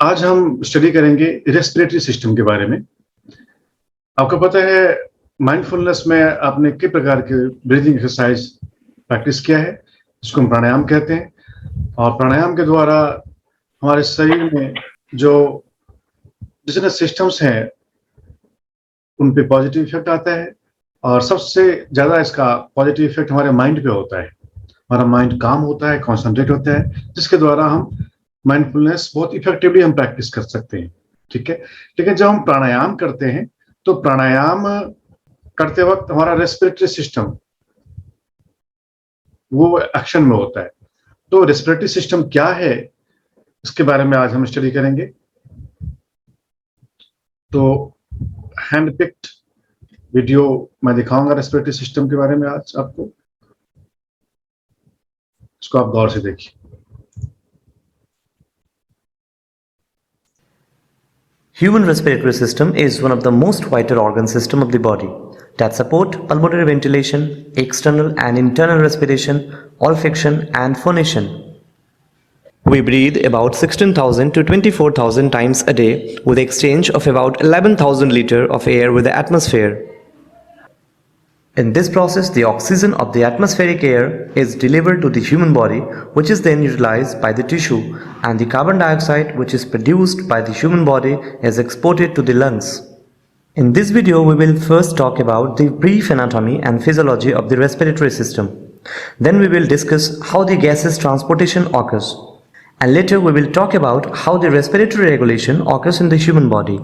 आज हम स्टडी करेंगे रेस्पिरेटरी सिस्टम के बारे में। आपको पता है माइंडफुलनेस में आपने किस प्रकार के ब्रीथिंग एक्सरसाइज प्रैक्टिस किया है, इसको हम प्राणायाम कहते हैं। और प्राणायाम के द्वारा हमारे शरीर में जो जितने सिस्टम्स हैं उन पे पॉजिटिव इफेक्ट आता है और सबसे ज़्यादा इसका पॉजिटिव इफेक्ट हमारे माइंड पे होता है। हमारा माइंड काम होता है, कॉन्सेंट्रेट होता है, जिसके द्वारा हम माइंडफुलनेस बहुत इफेक्टिवली हम प्रैक्टिस कर सकते हैं। ठीक है, लेकिन जब हम प्राणायाम करते हैं तो प्राणायाम करते वक्त हमारा रेस्पिरेटरी सिस्टम वो एक्शन में होता है। तो रेस्पिरेटरी सिस्टम क्या है, इसके बारे में आज हम स्टडी करेंगे। तो हैंड पिक्ड वीडियो मैं दिखाऊंगा रेस्पिरेटरी सिस्टम के बारे में आज आपको, इसको आप गौर से देखिए। Human respiratory system is one of the most vital organ system of the body that support pulmonary ventilation, external and internal respiration, olfaction and phonation. We breathe about 16,000 to 24,000 times a day with exchange of about 11,000 liters of air with the atmosphere. In this process, the oxygen of the atmospheric air is delivered to the human body, which is then utilized by the tissue, and the carbon dioxide which is produced by the human body is exported to the lungs. In this video, we will first talk about the brief anatomy and physiology of the respiratory system. Then we will discuss how the gases transportation occurs. And later we will talk about how the respiratory regulation occurs in the human body.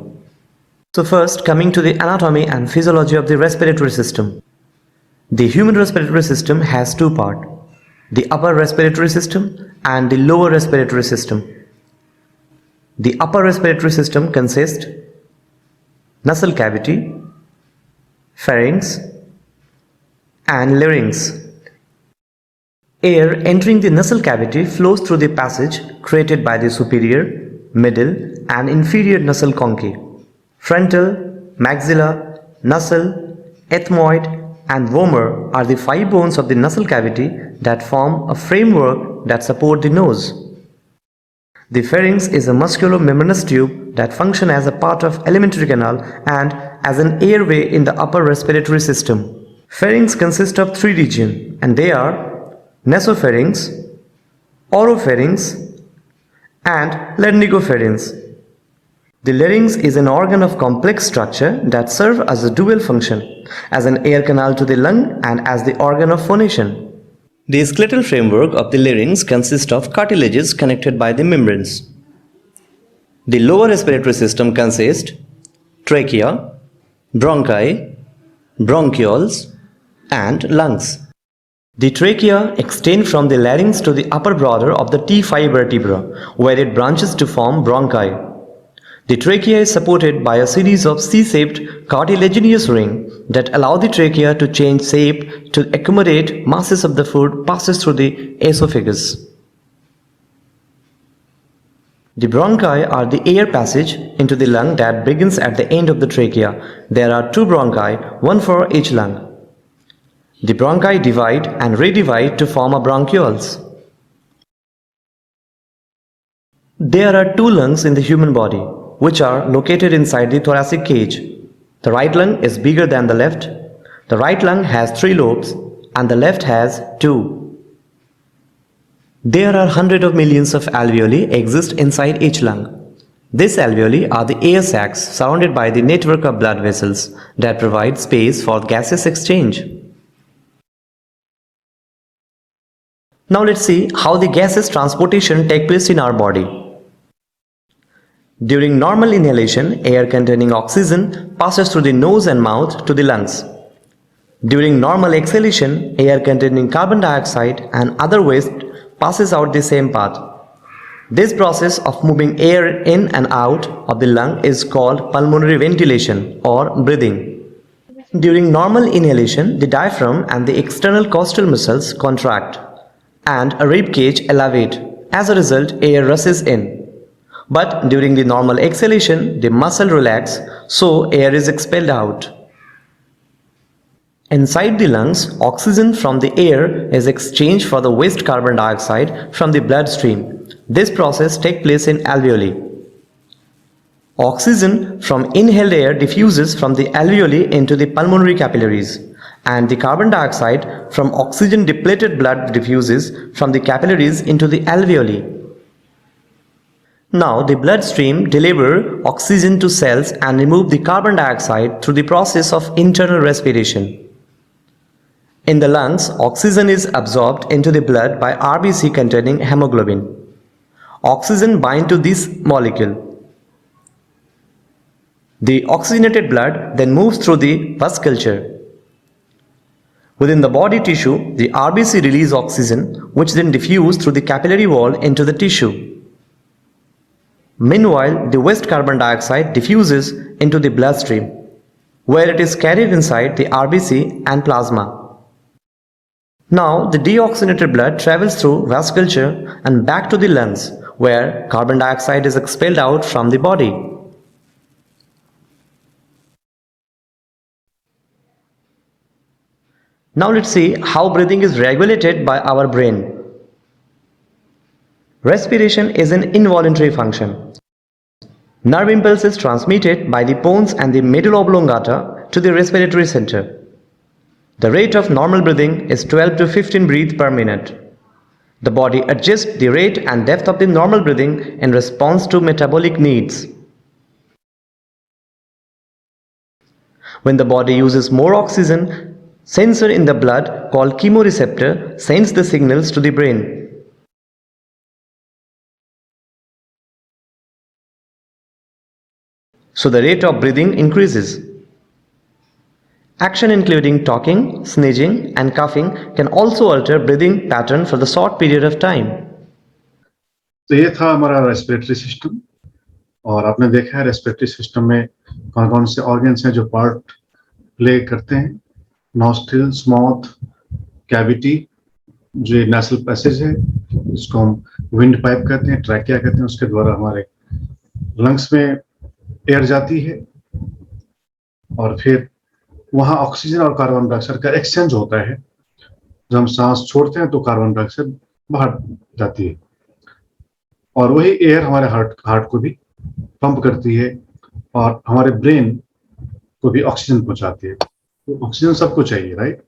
So first, coming to the anatomy and physiology of the respiratory system. The human respiratory system has two parts, the upper respiratory system and the lower respiratory system. The upper respiratory system consists nasal cavity, pharynx and larynx. Air entering the nasal cavity flows through the passage created by the superior, middle and inferior nasal conchae. Frontal, maxilla, nasal, ethmoid and vomer are the 5 bones of the nasal cavity that form a framework that support the nose. The pharynx is a musculo-membranous tube that function as a part of alimentary canal and as an airway in the upper respiratory system. Pharynx consists of 3 regions and they are nasopharynx, oropharynx and laryngopharynx. The larynx is an organ of complex structure that serves as a dual function, as an air canal to the lung and as the organ of phonation. The skeletal framework of the larynx consists of cartilages connected by the membranes. The lower respiratory system consists trachea, bronchi, bronchioles and lungs. The trachea extends from the larynx to the upper border of the T5 vertebra, where it branches to form bronchi. The trachea is supported by a series of C-shaped cartilaginous rings that allow the trachea to change shape to accommodate masses of the food passes through the esophagus. The bronchi are the air passage into the lung that begins at the end of the trachea. There are 2 bronchi, one for each lung. The bronchi divide and redivide to form a bronchioles. There are 2 lungs in the human body, which are located inside the thoracic cage. The right lung is bigger than the left. The right lung has 3 lobes and the left has 2. There are hundreds of millions of alveoli exist inside each lung. These alveoli are the air sacs surrounded by the network of blood vessels that provide space for gaseous exchange. Now let's see how the gases transportation take place in our body. During normal inhalation, air containing oxygen passes through the nose and mouth to the lungs. During normal exhalation, air containing carbon dioxide and other waste passes out the same path. This process of moving air in and out of the lung is called pulmonary ventilation or breathing. During normal inhalation, the diaphragm and the external costal muscles contract and a rib cage elevate. As a result, air rushes in. But during the normal exhalation, the muscle relax, so air is expelled out. Inside the lungs, oxygen from the air is exchanged for the waste carbon dioxide from the bloodstream. This process takes place in alveoli. Oxygen from inhaled air diffuses from the alveoli into the pulmonary capillaries, and the carbon dioxide from oxygen depleted blood diffuses from the capillaries into the alveoli. Now the bloodstream delivers oxygen to cells and remove the carbon dioxide through the process of internal respiration. In the lungs, oxygen is absorbed into the blood by RBC containing hemoglobin. Oxygen binds to this molecule. The oxygenated blood then moves through the vasculature. Within the body tissue, the RBC release oxygen, which then diffuse through the capillary wall into the tissue. Meanwhile, the waste carbon dioxide diffuses into the bloodstream, where it is carried inside the RBC and plasma. Now, the deoxygenated blood travels through vasculature and back to the lungs, where carbon dioxide is expelled out from the body. Now let's see how breathing is regulated by our brain. Respiration is an involuntary function. Nerve impulse is transmitted by the pons and the medulla oblongata to the respiratory center. The rate of normal breathing is 12 to 15 breaths per minute. The body adjusts the rate and depth of the normal breathing in response to metabolic needs. When the body uses more oxygen, sensor in the blood called chemoreceptor sends the signals to the brain. So the rate of breathing increases. Action including talking, sneezing and coughing can also alter breathing pattern for the short period of time. तो ये था हमारा respiratory system, और आपने देखा है respiratory system में कौन कौन से ऑर्गन्स हैं जो पार्ट प्ले करते हैं. नॉस्ट्रिल्स, माउथ, कैविटी, जो नेसल पैसेज है जिसको हम विंड पाइप कहते हैं, ट्रैकिया कहते हैं, उसके द्वारा हमारे लंग्स में एयर जाती है और फिर वहां ऑक्सीजन और कार्बन डाइऑक्साइड का एक्सचेंज होता है. जब हम सांस छोड़ते हैं तो कार्बन डाइऑक्साइड बाहर जाती है और वही एयर हमारे हार्ट को भी पंप करती है और हमारे ब्रेन को भी ऑक्सीजन पहुंचाती है. तो ऑक्सीजन सबको चाहिए, राइट.